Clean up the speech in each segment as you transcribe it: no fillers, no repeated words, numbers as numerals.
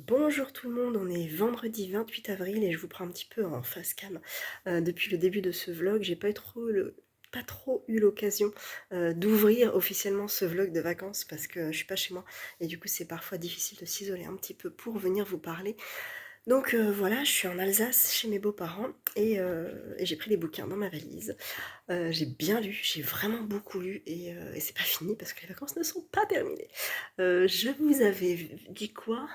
Bonjour tout le monde, on est vendredi 28 avril et je vous prends un petit peu en face cam. Depuis le début de ce vlog, j'ai pas trop eu l'occasion d'ouvrir officiellement ce vlog de vacances parce que je suis pas chez moi et du coup c'est parfois difficile de s'isoler un petit peu pour venir vous parler. Donc voilà, je suis en Alsace chez mes beaux-parents et j'ai pris des bouquins dans ma valise. J'ai bien lu, j'ai vraiment beaucoup lu et c'est pas fini parce que les vacances ne sont pas terminées. Je vous avais dit quoi?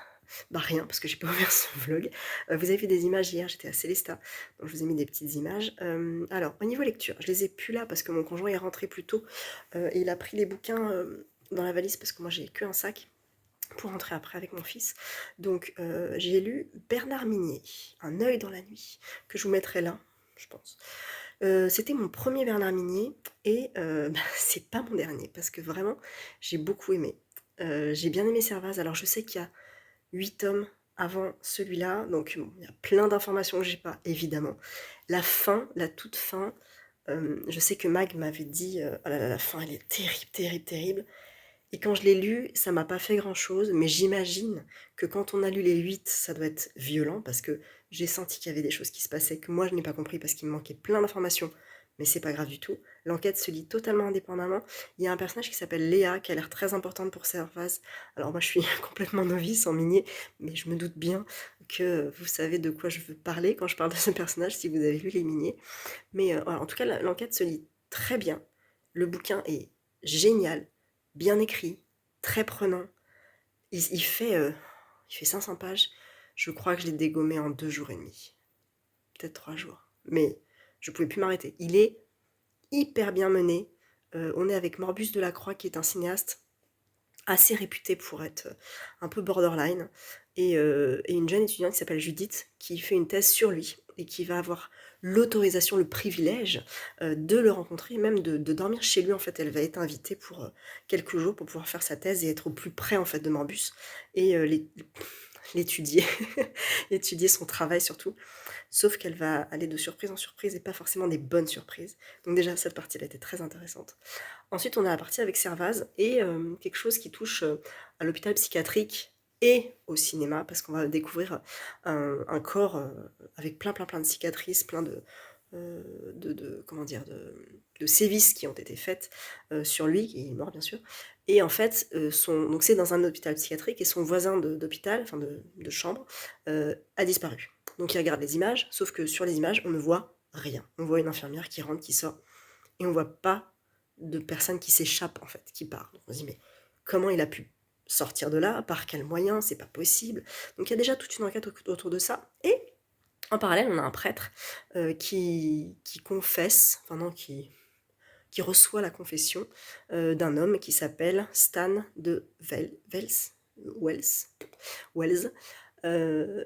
Bah rien, parce que j'ai pas ouvert ce vlog. Vous avez vu des images hier, j'étais à Célestat, donc je vous ai mis des petites images. Alors, au niveau lecture, je les ai plus là parce que mon conjoint est rentré plus tôt et il a pris les bouquins dans la valise parce que moi j'ai que un sac pour rentrer après avec mon fils. Donc j'ai lu Bernard Minier, Un œil dans la nuit, que je vous mettrai là, je pense. C'était mon premier Bernard Minier et bah, c'est pas mon dernier parce que vraiment j'ai beaucoup aimé. J'ai bien aimé Servaz. Alors je sais qu'il y a 8 tomes avant celui-là, donc bon, il y a plein d'informations que j'ai pas, évidemment. La fin, la toute fin, je sais que Mag m'avait dit oh là là, la fin elle est terrible, terrible, terrible. Et quand je l'ai lu, ça m'a pas fait grand-chose, mais j'imagine que quand on a lu les 8, ça doit être violent parce que j'ai senti qu'il y avait des choses qui se passaient que moi je n'ai pas compris parce qu'il me manquait plein d'informations, mais c'est pas grave du tout. L'enquête se lit totalement indépendamment. Il y a un personnage qui s'appelle Léa qui a l'air très importante pour Servaz. Alors moi je suis complètement novice en minier, mais je me doute bien que vous savez de quoi je veux parler quand je parle de ce personnage si vous avez lu les miniers. Mais voilà, en tout cas, l'enquête se lit très bien. Le bouquin est génial, bien écrit, très prenant. Il fait 500 pages. Je crois que je l'ai dégommé en 2 jours et demi. Peut-être 3 jours. Mais je pouvais plus m'arrêter. Il est hyper bien mené. On est avec Morbus Delacroix, qui est un cinéaste assez réputé pour être un peu borderline, et une jeune étudiante qui s'appelle Judith, qui fait une thèse sur lui, et qui va avoir l'autorisation, le privilège de le rencontrer, même de dormir chez lui. En fait, elle va être invitée pour quelques jours pour pouvoir faire sa thèse et être au plus près en fait de Morbus, et l'étudier, étudier son travail surtout. Sauf qu'elle va aller de surprise en surprise et pas forcément des bonnes surprises. Donc déjà, cette partie-là était très intéressante. Ensuite, on a la partie avec Servaz et quelque chose qui touche à l'hôpital psychiatrique et au cinéma, parce qu'on va découvrir un corps avec plein de cicatrices, plein comment dire, de sévices qui ont été faites sur lui, qui est mort bien sûr. Et en fait, donc c'est dans un hôpital psychiatrique et son voisin d'hôpital, enfin de chambre, a disparu. Donc il regarde les images, sauf que sur les images, on ne voit rien. On voit une infirmière qui rentre, qui sort, et on voit pas de personne qui s'échappe en fait, qui part. Donc on se dit mais comment il a pu sortir de là, par quels moyens, c'est pas possible. Donc il y a déjà toute une enquête autour de ça. Et en parallèle, on a un prêtre qui confesse, enfin non, qui reçoit la confession d'un homme qui s'appelle Stan de Wells,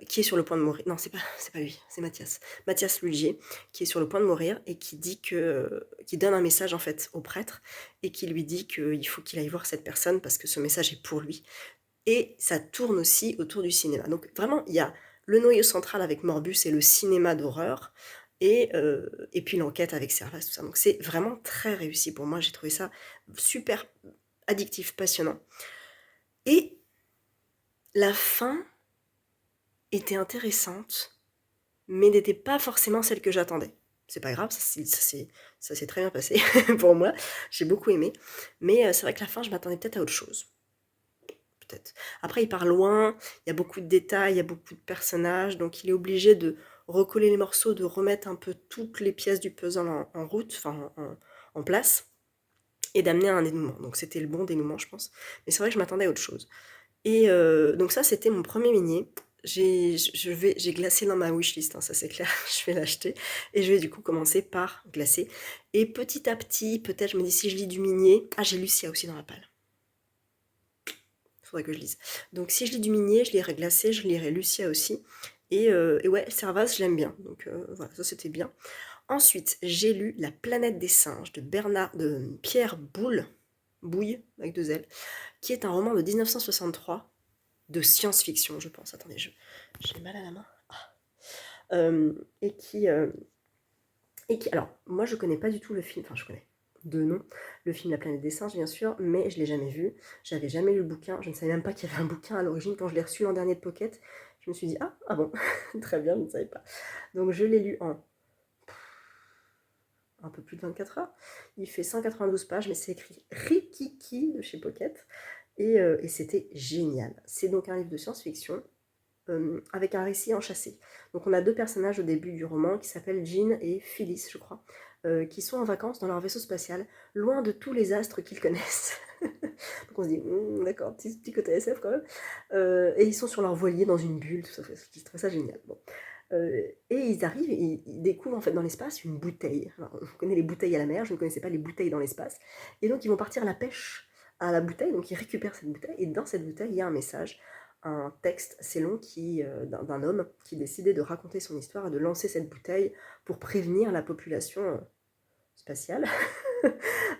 qui est sur le point de mourir. Non, c'est pas lui, c'est Mathias Lugier, qui est sur le point de mourir et qui donne un message en fait au prêtre et qui lui dit qu'il faut qu'il aille voir cette personne parce que ce message est pour lui. Et ça tourne aussi autour du cinéma. Donc vraiment, il y a le noyau central avec Morbus et le cinéma d'horreur, et puis l'enquête avec Servas, tout ça. Donc c'est vraiment très réussi pour moi. J'ai trouvé ça super addictif, passionnant. Et la fin était intéressante, mais n'était pas forcément celle que j'attendais. C'est pas grave, ça s'est très bien passé pour moi. J'ai beaucoup aimé. Mais c'est vrai que la fin, je m'attendais peut-être à autre chose. Peut-être. Après, il part loin, il y a beaucoup de détails, il y a beaucoup de personnages, donc il est obligé de recoller les morceaux, de remettre un peu toutes les pièces du puzzle en route, enfin en place, et d'amener à un dénouement. Donc c'était le bon dénouement, je pense. Mais c'est vrai que je m'attendais à autre chose. Et donc ça, c'était mon premier minier. J'ai glacé dans ma wishlist, hein, ça c'est clair, je vais l'acheter. Et je vais du coup commencer par glacer. Et petit à petit, peut-être je me dis si je lis du minier... Ah, j'ai Lucia aussi dans la palle. Faudrait que je lise. Donc si je lis du minier, je lirai glacé, je lirai Lucia aussi. Et ouais, Servaz, je l'aime bien. Donc voilà, ça c'était bien. Ensuite, j'ai lu La planète des singes de Pierre Bouille, avec 2 L, qui est un roman de 1963 de science-fiction, je pense. Attendez, j'ai mal à la main. Euh, et qui... Alors, moi je connais pas du tout le film, enfin je connais. de nom, le film La planète des singes bien sûr, mais je ne l'ai jamais vu, j'avais jamais lu le bouquin, je ne savais même pas qu'il y avait un bouquin à l'origine. Quand je l'ai reçu l'an dernier de Pocket, je me suis dit ah bon, très bien, je ne savais pas. Donc je l'ai lu en un peu plus de 24 heures, il fait 192 pages, mais c'est écrit Rikiki de chez Pocket, et c'était génial. C'est donc un livre de science-fiction, avec un récit enchâssé. Donc on a deux personnages au début du roman qui s'appellent Jean et Phyllis, je crois, qui sont en vacances dans leur vaisseau spatial, loin de tous les astres qu'ils connaissent. Donc on se dit, d'accord, petit côté SF quand même. Et ils sont sur leur voilier dans une bulle, tout ça, je trouve ça génial. Bon. Et ils arrivent et ils découvrent en fait dans l'espace une bouteille. Alors, on connaît les bouteilles à la mer, je ne connaissais pas les bouteilles dans l'espace. Et donc ils vont partir à la pêche à la bouteille, donc ils récupèrent cette bouteille, et dans cette bouteille il y a un message, un texte assez long d'un homme qui décidait de raconter son histoire et de lancer cette bouteille pour prévenir la population spatiale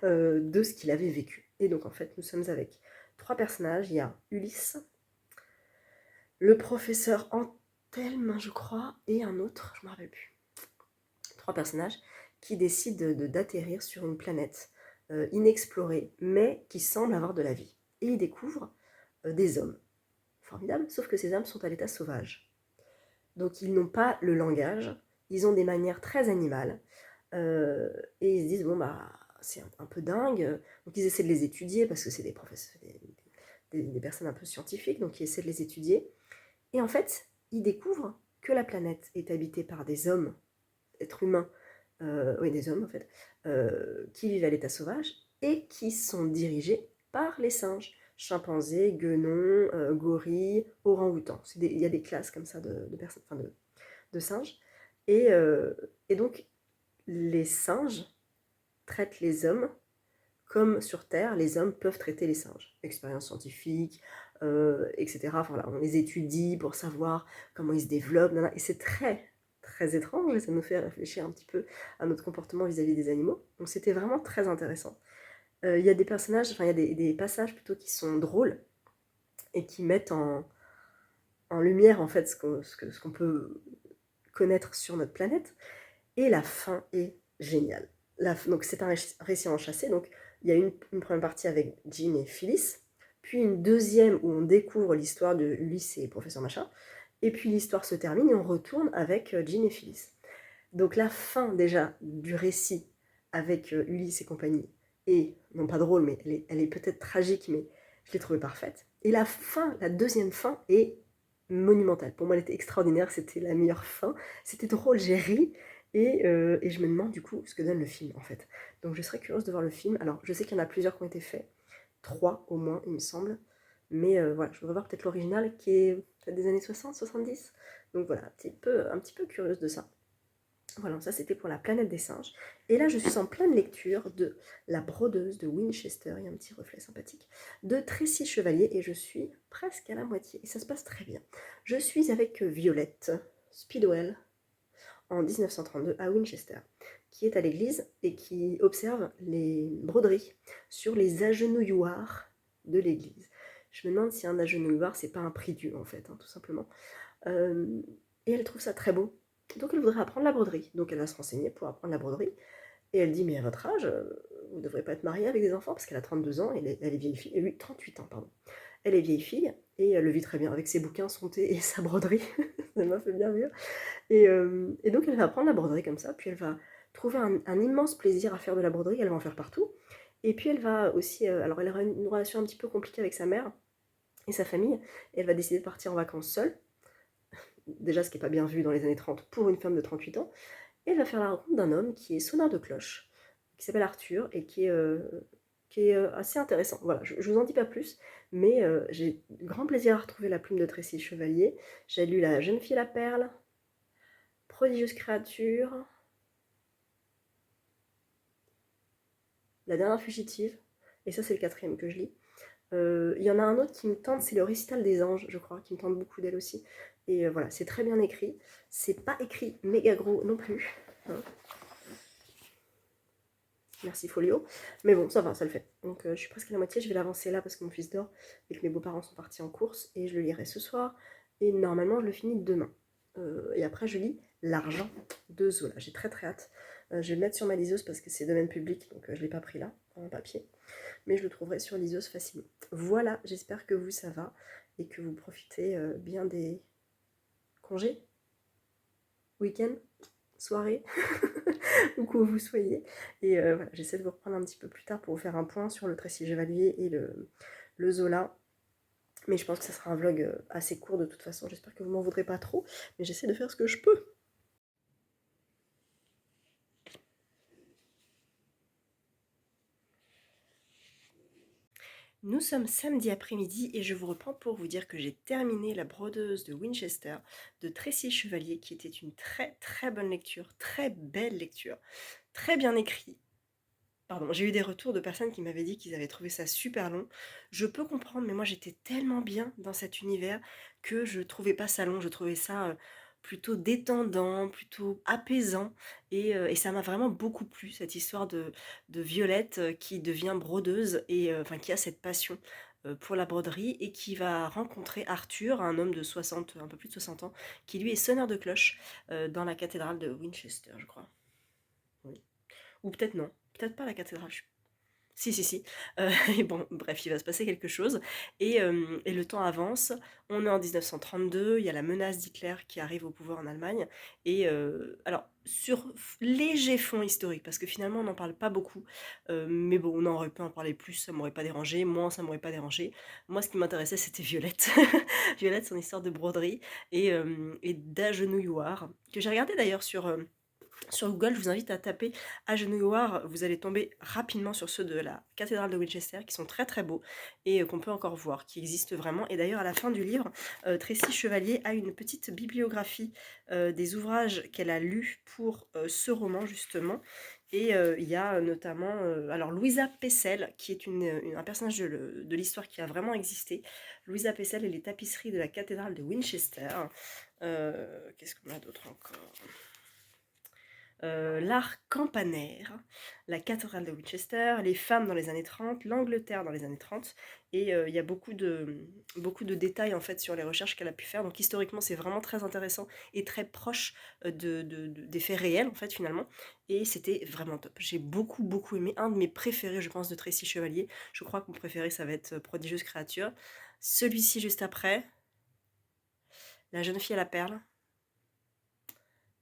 de ce qu'il avait vécu. Et donc en fait nous sommes avec trois personnages, il y a Ulysse, le professeur Antelme je crois, et un autre, je ne me rappelle plus. Trois personnages qui décident d'atterrir sur une planète inexplorée, mais qui semble avoir de la vie. Et ils découvrent des hommes. Formidable, sauf que ces hommes sont à l'état sauvage. Donc ils n'ont pas le langage, ils ont des manières très animales, et ils se disent, bon bah, c'est un peu dingue, donc ils essaient de les étudier, parce que c'est des professeurs, des personnes un peu scientifiques, donc ils essaient de les étudier, et en fait, ils découvrent que la planète est habitée par des hommes, êtres humains, oui, des hommes en fait, qui vivent à l'état sauvage et qui sont dirigés par les singes. Chimpanzés, guenons, gorilles, orang-outans. Il y a des classes comme ça de personnes, enfin de singes. Et donc, les singes traitent les hommes comme sur Terre, les hommes peuvent traiter les singes. Expériences scientifiques, etc. Enfin, voilà, on les étudie pour savoir comment ils se développent. Et c'est très, très étrange et ça nous fait réfléchir un petit peu à notre comportement vis-à-vis des animaux. Donc c'était vraiment très intéressant. Il y a des personnages, enfin il y a des passages plutôt qui sont drôles et qui mettent en lumière en fait ce qu'on peut connaître sur notre planète. Et la fin est géniale. Donc c'est un récit enchâssé, donc il y a une première partie avec Jean et Phyllis, puis une deuxième où on découvre l'histoire de Ulysse et Professeur Machin, et puis l'histoire se termine et on retourne avec Jean et Phyllis. Donc la fin déjà du récit avec Ulysse et compagnie est, non pas drôle, mais elle est peut-être tragique, mais je l'ai trouvée parfaite. Et la fin, la deuxième fin est monumentale. Pour moi, elle était extraordinaire, c'était la meilleure fin. C'était drôle, j'ai ri, et je me demande du coup ce que donne le film en fait. Donc je serais curieuse de voir le film. Alors je sais qu'il y en a plusieurs qui ont été faits, 3 au moins il me semble, mais voilà, je voudrais voir peut-être l'original qui est peut-être des années 60, 70. Donc voilà, un petit peu curieuse de ça. Voilà, ça c'était pour la planète des singes. Et là, je suis en pleine lecture de La brodeuse de Winchester, il y a un petit reflet sympathique, de Tracy Chevalier, et je suis presque à la moitié, et ça se passe très bien. Je suis avec Violette Speedwell, en 1932, à Winchester, qui est à l'église et qui observe les broderies sur les agenouilloirs de l'église. Je me demande si un agenouilloir, c'est pas un prie-dieu, en fait, hein, tout simplement. Et elle trouve ça très beau. Donc elle voudrait apprendre la broderie. Donc elle va se renseigner pour apprendre la broderie. Et elle dit, mais à votre âge, vous ne devrez pas être mariée avec des enfants, parce qu'elle a 32 ans, elle est vieille fille, et lui, 38 ans, pardon. Elle est vieille fille, et elle le vit très bien, avec ses bouquins, son thé et sa broderie. Ça m'a fait bien rire. Et donc elle va apprendre la broderie comme ça, puis elle va trouver un immense plaisir à faire de la broderie, elle va en faire partout. Et puis elle va aussi, alors elle aura une relation un petit peu compliquée avec sa mère et sa famille, et elle va décider de partir en vacances seule, déjà ce qui n'est pas bien vu dans les années 30 pour une femme de 38 ans, et elle va faire la rencontre d'un homme qui est sonneur de cloche, qui s'appelle Arthur, et qui est assez intéressant. Voilà, je ne vous en dis pas plus, mais j'ai grand plaisir à retrouver la plume de Tracy Chevalier. J'ai lu La jeune fille à la perle, Prodigieuse créature, La dernière fugitive, et ça c'est le quatrième que je lis. Il y en a un autre qui me tente, c'est Le récital des anges, je crois, qui me tente beaucoup d'elle aussi. Et voilà, c'est très bien écrit. C'est pas écrit méga gros non plus, hein. Merci Folio. Mais bon, ça va, ça le fait. Donc je suis presque à la moitié, je vais l'avancer là parce que mon fils dort et que mes beaux-parents sont partis en course. Et je le lirai ce soir. Et normalement, je le finis demain. Et après, je lis L'argent de Zola. J'ai très très hâte Je vais le mettre sur ma liseuse parce que c'est domaine public, donc je ne l'ai pas pris là, en papier. Mais je le trouverai sur liseuse facilement. Voilà, j'espère que vous ça va et que vous profitez bien des congés, week-end, soirée, où que vous soyez. Et voilà, j'essaie de vous reprendre un petit peu plus tard pour vous faire un point sur le Tracy Chevalier et le Zola. Mais je pense que ça sera un vlog assez court de toute façon. J'espère que vous m'en voudrez pas trop. Mais j'essaie de faire ce que je peux. Nous sommes samedi après-midi et je vous reprends pour vous dire que j'ai terminé La brodeuse de Winchester de Tracy Chevalier, qui était une très très bonne lecture, très belle lecture, très bien écrit. Pardon, j'ai eu des retours de personnes qui m'avaient dit qu'ils avaient trouvé ça super long. Je peux comprendre, mais moi j'étais tellement bien dans cet univers que je trouvais pas ça long, je trouvais ça plutôt détendant, plutôt apaisant, et ça m'a vraiment beaucoup plu, cette histoire de Violette qui devient brodeuse, et enfin qui a cette passion pour la broderie, et qui va rencontrer Arthur, un homme de 60, un peu plus de 60 ans, qui lui est sonneur de cloche dans la cathédrale de Winchester, je crois. Oui. Ou peut-être non, peut-être pas la cathédrale, si, si, si. Et bon, bref, il va se passer quelque chose. Et le temps avance. On est en 1932. Il y a la menace d'Hitler qui arrive au pouvoir en Allemagne. Et alors, sur léger fond historique, parce que finalement, on n'en parle pas beaucoup. Mais bon, on aurait pu en parler plus, ça m'aurait pas dérangé. Moi, ça m'aurait pas dérangé. Moi, ce qui m'intéressait, c'était Violette. Violette, son histoire de broderie et d'agenouilloir, que j'ai regardé d'ailleurs sur Google. Je vous invite à taper Agenouilloir, vous allez tomber rapidement sur ceux de la cathédrale de Winchester qui sont très très beaux et qu'on peut encore voir, qui existent vraiment. Et d'ailleurs, à la fin du livre, Tracy Chevalier a une petite bibliographie des ouvrages qu'elle a lus pour ce roman justement. Et il y a notamment alors Louisa Pessel, qui est un personnage de l'histoire qui a vraiment existé. Louisa Pessel et les tapisseries de la cathédrale de Winchester. Qu'est-ce qu'on a d'autre encore? L'art campanaire, la cathédrale de Winchester, les femmes dans les années 30, l'Angleterre dans les années 30, et il y a beaucoup de détails en fait sur les recherches qu'elle a pu faire. Donc historiquement, c'est vraiment très intéressant et très proche des faits réels en fait finalement, et c'était vraiment top. J'ai beaucoup aimé, un de mes préférés je pense de Tracy Chevalier. Je crois que mon préféré ça va être Prodigieuse créature. Celui-ci juste après, La jeune fille à la perle.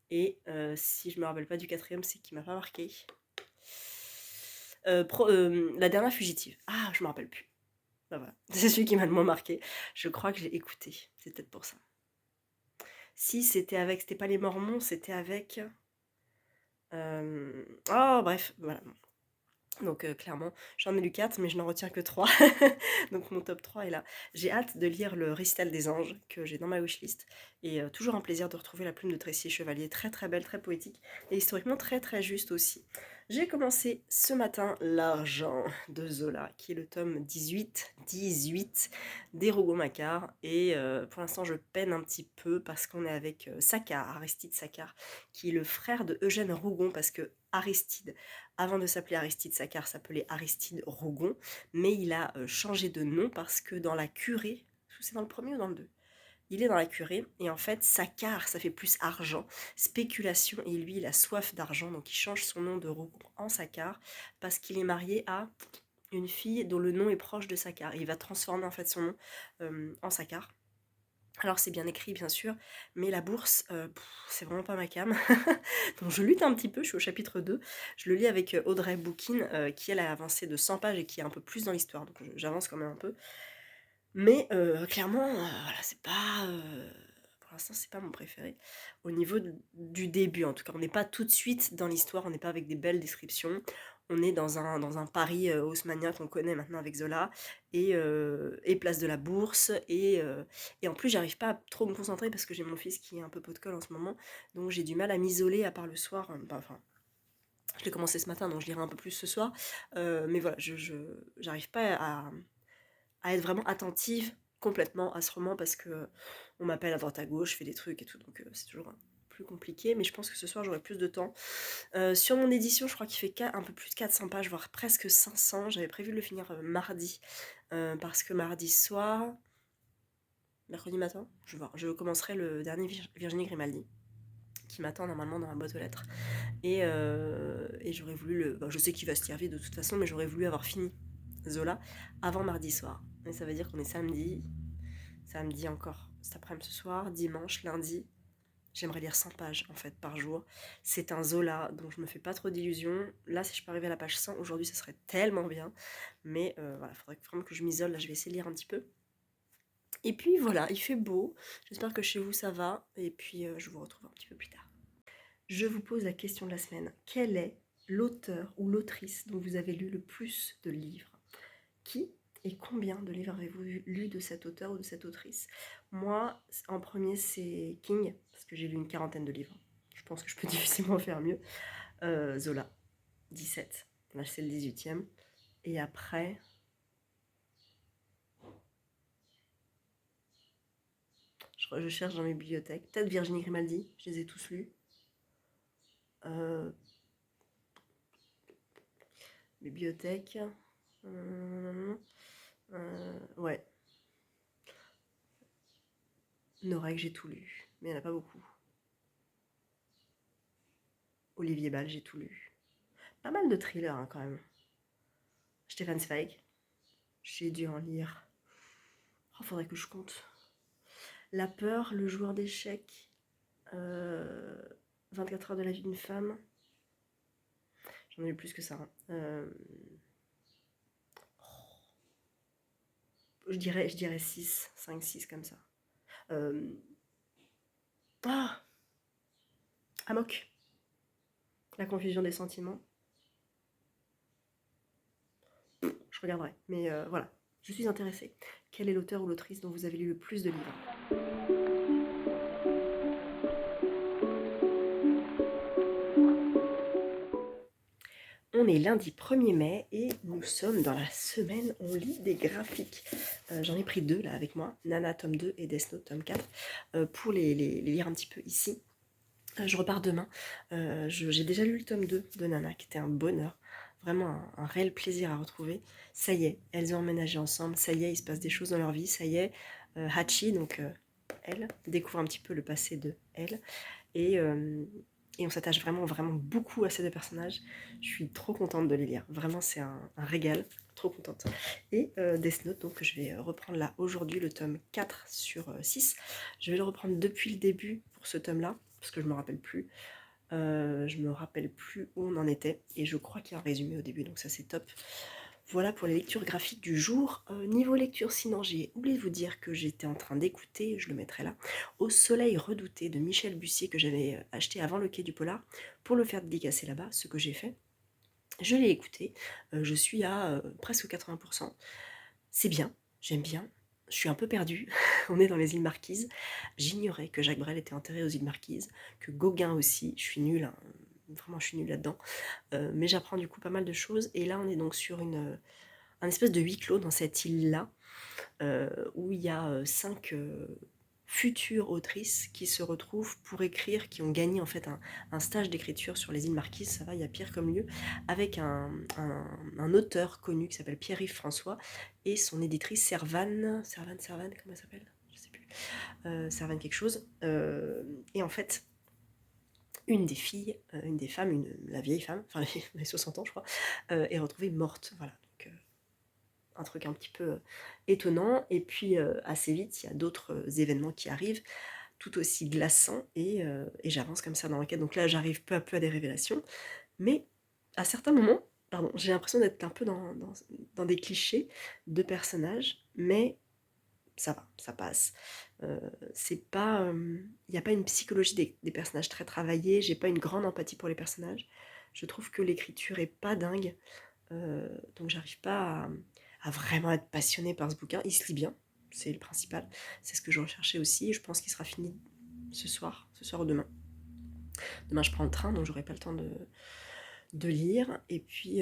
Et si je me rappelle pas du quatrième, c'est qui m'a pas marqué. La dernière fugitive. Ah, je me rappelle plus. Bah voilà, c'est celui qui m'a le moins marqué. Je crois que j'ai écouté. C'est peut-être pour ça. Si c'était pas les Mormons, c'était avec. Oh bref, voilà. Donc clairement, j'en ai lu 4, mais je n'en retiens que 3. Donc mon top 3 est là. J'ai hâte de lire le Récital des anges que j'ai dans ma wishlist. Et toujours un plaisir de retrouver la plume de Tracy Chevalier. Très très belle, très poétique. Et historiquement très très juste aussi. J'ai commencé ce matin L'argent de Zola, qui est le tome 18 des Rougon-Macquart. Et pour l'instant, je peine un petit peu parce qu'on est avec Saccard, Aristide Saccard, qui est le frère de Eugène Rougon, parce que Aristide, avant de s'appeler Aristide Saccard, s'appelait Aristide Rougon, mais il a changé de nom parce que dans la curée, c'est dans le premier ou dans le deux, il est dans la curée, et en fait, Saccard, ça fait plus argent, spéculation, et lui, il a soif d'argent, donc il change son nom de Rougon en Saccard, parce qu'il est marié à une fille dont le nom est proche de Saccard, et il va transformer en fait son nom en Saccard. Alors c'est bien écrit bien sûr, mais la bourse, c'est vraiment pas ma came. Donc je lutte un petit peu, je suis au chapitre 2. Je le lis avec Audrey Bouquin, qui elle a avancé de 100 pages et qui est un peu plus dans l'histoire, donc j'avance quand même un peu. Mais clairement, voilà, c'est pas... pour l'instant, c'est pas mon préféré. Au niveau du début, en tout cas, on n'est pas tout de suite dans l'histoire, on n'est pas avec des belles descriptions. On est dans un Paris haussmannien qu'on connaît maintenant avec Zola, et place de la Bourse. Et en plus, j'arrive pas à trop me concentrer parce que j'ai mon fils qui est un peu pot de colle en ce moment. Donc j'ai du mal à m'isoler, à part le soir. Enfin, je l'ai commencé ce matin, donc je lirai un peu plus ce soir. Mais voilà, j'arrive pas à être vraiment attentive complètement à ce roman parce que on m'appelle à droite à gauche, je fais des trucs et tout, donc c'est toujours plus compliqué, mais je pense que ce soir j'aurai plus de temps. Sur mon édition, je crois qu'il fait un peu plus de 400 pages, voire presque 500. J'avais prévu de le finir mardi, parce que mardi soir, mercredi matin, je commencerai le dernier Virginie Grimaldi. qui m'attend normalement dans ma boîte aux lettres. Et j'aurais voulu je sais qu'il va se servir de toute façon, mais j'aurais voulu avoir fini Zola avant mardi soir. Et ça veut dire qu'on est samedi encore cet après-midi, ce soir, dimanche, lundi. J'aimerais lire 100 pages en fait par jour. C'est un Zola, donc je me fais pas trop d'illusions. Là, si je peux arriver à la page 100 aujourd'hui, ça serait tellement bien. Mais voilà, il faudrait vraiment que je m'isole. Là, je vais essayer de lire un petit peu. Et puis voilà, il fait beau. J'espère que chez vous ça va. Et puis je vous retrouve un petit peu plus tard. Je vous pose la question de la semaine. Quel est l'auteur ou l'autrice dont vous avez lu le plus de livres? Qui et combien de livres avez-vous lu de cet auteur ou de cette autrice? Moi, en premier, c'est King, parce que j'ai lu une 40aine de livres. Je pense que je peux difficilement faire mieux. Zola, 17. Là, c'est le 18e. Et après... Je cherche dans mes bibliothèques. Peut-être Virginie Grimaldi, je les ai tous lus. Bibliothèque. Ouais. Norek, j'ai tout lu, mais il n'y en a pas beaucoup. Olivier Ball, j'ai tout lu. Pas mal de thrillers hein, quand même. Stefan Zweig, j'ai dû en lire. Oh, faudrait que je compte. La peur, le joueur d'échecs, 24 heures de la vie d'une femme. J'en ai lu plus que ça. Hein. Je dirais 6, 5, 6 comme ça. Amok. La confusion des sentiments. Je regarderai. Mais voilà, je suis intéressée. Quel est l'auteur ou l'autrice dont vous avez lu le plus de livres? On est lundi 1er mai et nous sommes dans la semaine on lit des graphiques. J'en ai pris 2 là avec moi, Nana tome 2 et Death Note tome 4, pour les lire un petit peu ici. Je repars demain. J'ai déjà lu le tome 2 de Nana qui était un bonheur. Vraiment un réel plaisir à retrouver. Ça y est, elles ont emménagé ensemble. Ça y est, il se passe des choses dans leur vie. Ça y est, Hachi, donc elle, découvre un petit peu le passé de elle. Et on s'attache vraiment, vraiment beaucoup à ces deux personnages. Je suis trop contente de les lire. Vraiment, c'est un régal. Trop contente. Et Death Note, donc je vais reprendre là aujourd'hui le tome 4 sur 6. Je vais le reprendre depuis le début pour ce tome-là, parce que je me rappelle plus. Je me rappelle plus où on en était. Et je crois qu'il y a un résumé au début, donc ça c'est top. Voilà pour les lectures graphiques du jour. Niveau lecture, sinon j'ai oublié de vous dire que j'étais en train d'écouter, je le mettrai là, Au soleil redouté de Michel Bussier que j'avais acheté avant le quai du Polar pour le faire dédicacer là-bas, ce que j'ai fait. Je l'ai écouté, je suis à presque 80%. C'est bien, j'aime bien. Je suis un peu perdue, on est dans les îles Marquises. J'ignorais que Jacques Brel était enterré aux îles Marquises, que Gauguin aussi, je suis nulle, hein. Vraiment je suis nulle là-dedans. Mais j'apprends du coup pas mal de choses. Et là on est donc sur un espèce de huis clos dans cette île-là, où il y a 5 futures autrices qui se retrouvent pour écrire, qui ont gagné en fait un stage d'écriture sur les îles Marquises, ça va, il y a pire comme lieu, avec un auteur connu qui s'appelle Pierre-Yves François et son éditrice Servane, comment elle s'appelle? Je sais plus. Servane quelque chose. Et en fait, une des filles, une des femmes, la vieille femme, enfin les 60 ans je crois, est retrouvée morte. Voilà, donc un truc un petit peu étonnant. Et puis assez vite, il y a d'autres événements qui arrivent, tout aussi glaçants, et j'avance comme ça dans l'enquête. Donc là, j'arrive peu à peu à des révélations, mais à certains moments, pardon, j'ai l'impression d'être un peu dans des clichés de personnages, mais ça va, ça passe. C'est pas, il n'y a pas une psychologie des personnages très travaillée, j'ai pas une grande empathie pour les personnages. Je trouve que l'écriture est pas dingue, donc j'arrive pas à vraiment être passionnée par ce bouquin. Il se lit bien, c'est le principal. C'est ce que je recherchais aussi. Je pense qu'il sera fini ce soir ou demain. Demain, je prends le train, donc j'aurai pas le temps de lire. Et puis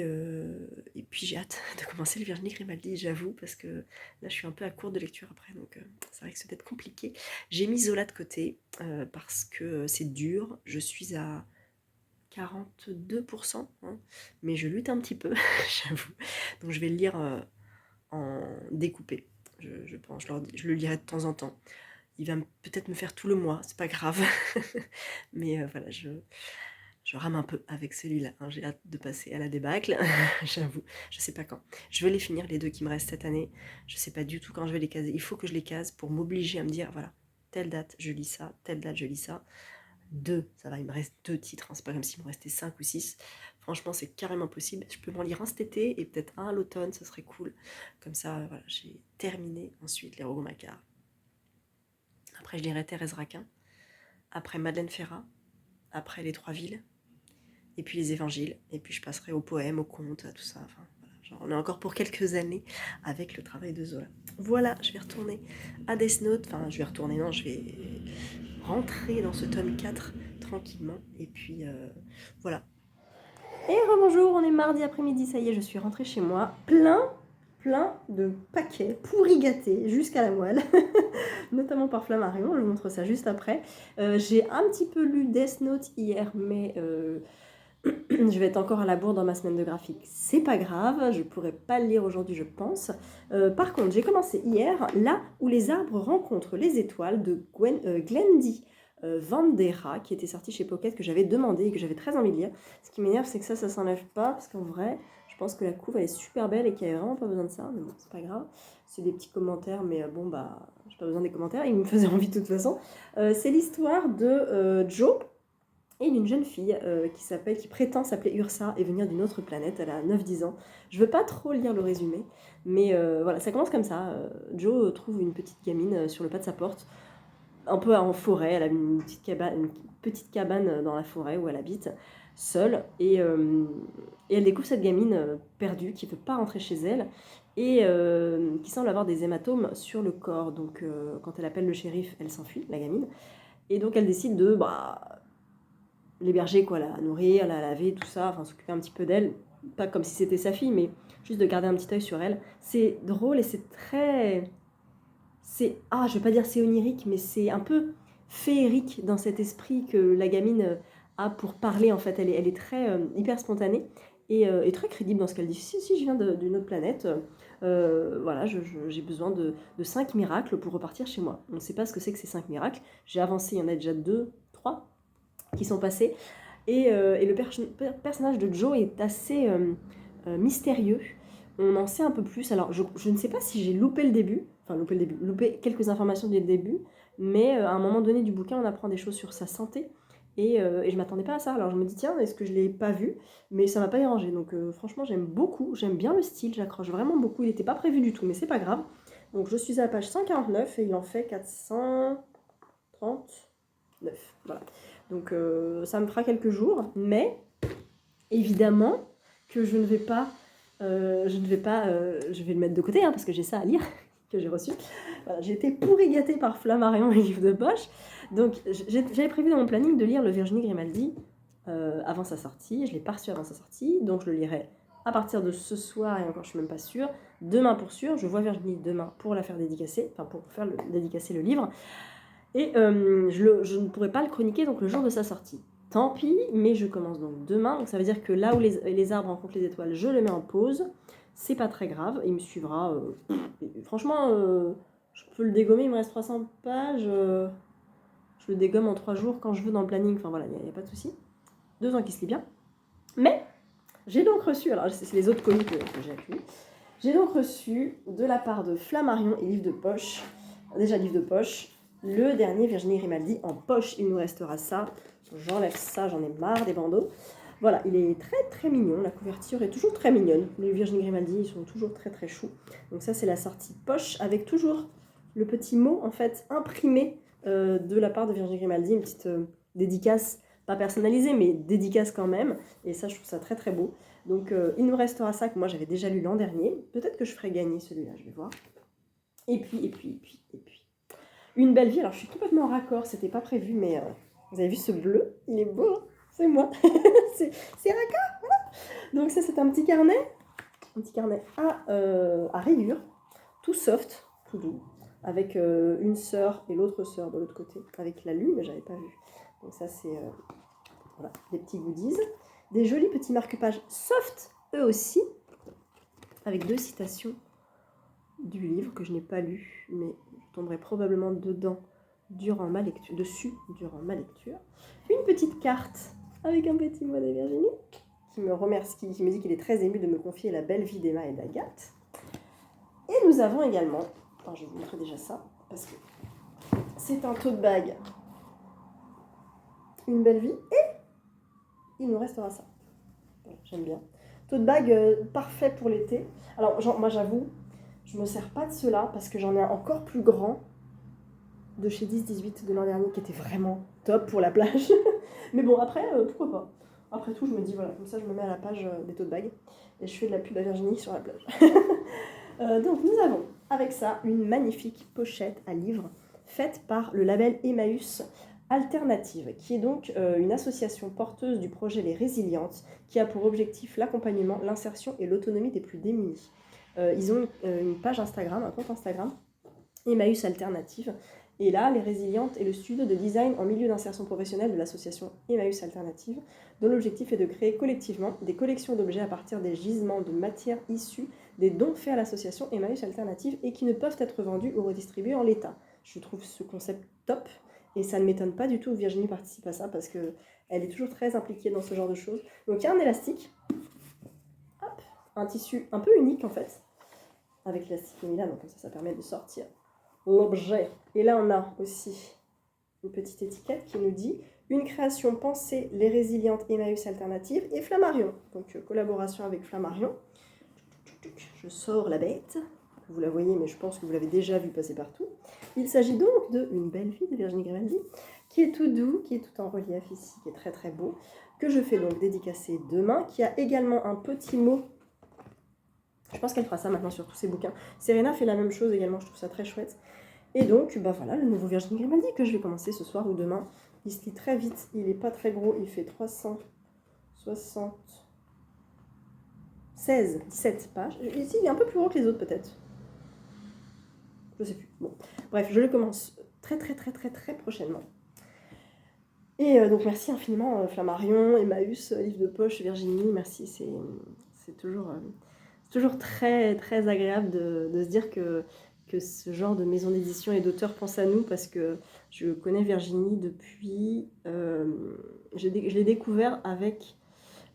j'ai hâte de commencer le Virginie Grimaldi, j'avoue, parce que là, je suis un peu à court de lecture après, donc ça risque d'être compliqué. J'ai mis Zola de côté parce que c'est dur. Je suis à 42%, hein, mais je lutte un petit peu, j'avoue. Donc je vais le lire en découpé, je pense. Je le lirai de temps en temps. il va peut-être me faire tout le mois, c'est pas grave. Mais voilà, je rame un peu avec celui-là, hein. J'ai hâte de passer à la débâcle, j'avoue. Je sais pas quand. Je veux les finir, les 2 qui me restent cette année. Je sais pas du tout quand je vais les caser. Il faut que je les case pour m'obliger à me dire, voilà, telle date, je lis ça, telle date, je lis ça. 2, ça va, il me reste 2 titres, hein. C'est pas comme s'il me restait 5 ou 6. Franchement, c'est carrément possible. Je peux m'en lire un cet été et peut-être un à l'automne, ça serait cool. Comme ça, voilà, j'ai terminé ensuite les Rougon-Macquart. Après, je lirai Thérèse Raquin. Après, Madeleine Ferrat. Après, Les Trois Villes. Et puis les évangiles. Et puis je passerai aux poèmes, aux contes, à tout ça. Enfin, voilà. Genre, on est encore pour quelques années avec le travail de Zola. Voilà, je vais retourner à Death Note. Enfin, je vais retourner, non, je vais rentrer dans ce tome 4 tranquillement. Et puis, voilà. Et rebonjour, on est mardi après-midi, ça y est, je suis rentrée chez moi. Plein de paquets pourri gâtés jusqu'à la moelle. Notamment par Flammarion, je vous montre ça juste après. J'ai un petit peu lu Death Note hier, mais je vais être encore à la bourre dans ma semaine de graphique. C'est pas grave, je pourrais pas le lire aujourd'hui, je pense. Par contre, j'ai commencé hier, Là où les arbres rencontrent les étoiles, de Glendy Vandera, qui était sorti chez Pocket, que j'avais demandé et que j'avais très envie de lire. Ce qui m'énerve, c'est que ça s'enlève pas, parce qu'en vrai, je pense que la couve, elle est super belle et qu'il n'y avait vraiment pas besoin de ça, mais bon, c'est pas grave. C'est des petits commentaires, mais bon, bah, j'ai pas besoin des commentaires, ils me faisaient envie de toute façon. C'est l'histoire de Joe, et d'une jeune fille qui prétend s'appeler Ursa et venir d'une autre planète. Elle a 9-10 ans. Je veux pas trop lire le résumé, mais voilà, ça commence comme ça. Joe trouve une petite gamine sur le pas de sa porte, un peu en forêt. Elle a une petite cabane dans la forêt où elle habite, seule. Et elle découvre cette gamine perdue qui ne veut pas rentrer chez elle et qui semble avoir des hématomes sur le corps. Donc quand elle appelle le shérif, elle s'enfuit, la gamine. Et donc elle décide de l'héberger, quoi, la nourrir, la laver, tout ça, enfin s'occuper un petit peu d'elle, pas comme si c'était sa fille, mais juste de garder un petit œil sur elle. C'est drôle et c'est très... je vais pas dire c'est onirique, mais c'est un peu féerique dans cet esprit que la gamine a pour parler, en fait. Elle est très hyper spontanée et très crédible dans ce qu'elle dit. Si, je viens d'une autre planète, voilà, j'ai besoin de 5 miracles pour repartir chez moi. On ne sait pas ce que c'est que ces 5 miracles. J'ai avancé, il y en a déjà 2, 3 qui sont passés. Et le personnage de Joe est assez mystérieux. On en sait un peu plus. Alors, je ne sais pas si j'ai loupé le début, loupé quelques informations dès le début, mais à un moment donné du bouquin, on apprend des choses sur sa santé. Et je m'attendais pas à ça. Alors je me dis, tiens, est-ce que je l'ai pas vu? Mais ça m'a pas dérangé. Donc franchement, j'aime beaucoup. J'aime bien le style. J'accroche vraiment beaucoup. Il n'était pas prévu du tout, mais c'est pas grave. Donc je suis à la page 149 et il en fait 439. Voilà. Donc ça me fera quelques jours, mais évidemment que je vais le mettre de côté, hein, parce que j'ai ça à lire, que j'ai reçu. Voilà, j'ai été pourri gâtée par Flammarion et livre de poche. Donc j'avais prévu dans mon planning de lire le Virginie Grimaldi avant sa sortie. Je l'ai pas reçu avant sa sortie, donc je le lirai à partir de ce soir, et encore je suis même pas sûre. Demain pour sûr, je vois Virginie demain pour la faire dédicacer, enfin pour faire dédicacer le livre. Et je ne pourrai pas le chroniquer donc le jour de sa sortie. Tant pis, mais je commence donc demain. Donc ça veut dire que là où les arbres rencontrent les étoiles, je le mets en pause. C'est pas très grave, il me suivra. Franchement, je peux le dégommer, il me reste 300 pages. Je le dégomme en 3 jours quand je veux dans le planning. Enfin voilà, il n'y a pas de souci. 2 ans qui se lit bien. Mais j'ai donc reçu, alors c'est les autres colis que j'ai appuyés. J'ai donc reçu de la part de Flammarion et Livre de Poche, déjà Livre de Poche, le dernier Virginie Grimaldi en poche. Il nous restera ça. J'enlève ça, j'en ai marre des bandeaux. Voilà, il est très très mignon. La couverture est toujours très mignonne. Les Virginie Grimaldi, ils sont toujours très très choux. Donc ça, c'est la sortie poche avec toujours le petit mot en fait imprimé de la part de Virginie Grimaldi, une petite dédicace, pas personnalisée, mais dédicace quand même. Et ça, je trouve ça très très beau. Donc il nous restera ça que moi j'avais déjà lu l'an dernier. Peut-être que je ferai gagner celui-là, je vais voir. Et puis. Une belle vie. Alors je suis complètement en raccord, c'était pas prévu, mais vous avez vu ce bleu? Il est beau, hein, c'est moi. c'est raccord, voilà. Donc ça, c'est un petit carnet à rayures, tout soft, tout doux, avec une sœur et l'autre sœur de l'autre côté, avec la lune, j'avais pas vu. Donc ça, c'est voilà, des petits goodies. Des jolis petits marque-pages soft, eux aussi, avec 2 citations du livre que je n'ai pas lu, mais je tomberai probablement dedans durant ma lecture, une petite carte avec un petit mot de Virginie qui me remercie, qui me dit qu'il est très ému de me confier la belle vie d'Emma et d'Agathe. Et nous avons également, je vais vous montrer déjà ça, parce que c'est un tote bag, une belle vie, et il nous restera ça. Bon, j'aime bien. Tote bag parfait pour l'été. Alors moi j'avoue, je me sers pas de ceux-là parce que j'en ai un encore plus grand de chez 10-18 de l'an dernier qui était vraiment top pour la plage. Mais bon, après, pourquoi pas. Après tout, je me dis, voilà, comme ça je me mets à la page des tote bags et je fais de la pub à Virginie sur la plage. Donc nous avons avec ça une magnifique pochette à livres faite par le label Emmaüs Alternative, qui est donc une association porteuse du projet Les Résilientes, qui a pour objectif l'accompagnement, l'insertion et l'autonomie des plus démunis. Ils ont une page Instagram, un compte Instagram, Emmaüs Alternative. Et là, Les Résilientes est le studio de design en milieu d'insertion professionnelle de l'association Emmaüs Alternative, dont l'objectif est de créer collectivement des collections d'objets à partir des gisements de matières issues des dons faits à l'association Emmaüs Alternative et qui ne peuvent être vendus ou redistribués en l'état. Je trouve ce concept top et ça ne m'étonne pas du tout que Virginie participe à ça parce qu'elle est toujours très impliquée dans ce genre de choses. Donc il y a un élastique, hop, un tissu un peu unique en fait, avec l'élastique qui est là, donc comme ça permet de sortir l'objet. Et là, on a aussi une petite étiquette qui nous dit « Une création pensée, les résilientes Emmaüs Alternative et Flammarion ». Donc, collaboration avec Flammarion. Je sors la bête. Vous la voyez, mais je pense que vous l'avez déjà vu passer partout. Il s'agit donc de Une belle vie de Virginie Grimaldi, qui est tout doux, qui est tout en relief ici, qui est très très beau, que je fais donc dédicacer demain, qui a également un petit mot. Je pense qu'elle fera ça maintenant sur tous ses bouquins. Serena fait la même chose également, je trouve ça très chouette. Et donc, voilà, le nouveau Virginie Grimaldi que je vais commencer ce soir ou demain. Il se lit très vite, il n'est pas très gros, il fait 17 pages. Ici, il est un peu plus gros que les autres peut-être. Je sais plus. Bon, bref, je le commence très prochainement. Et donc merci infiniment Flammarion, Emmaüs, Livre de Poche, Virginie, merci, c'est toujours très agréable de se dire que ce genre de maison d'édition et d'auteur pense à nous parce que je connais Virginie depuis... je l'ai découvert avec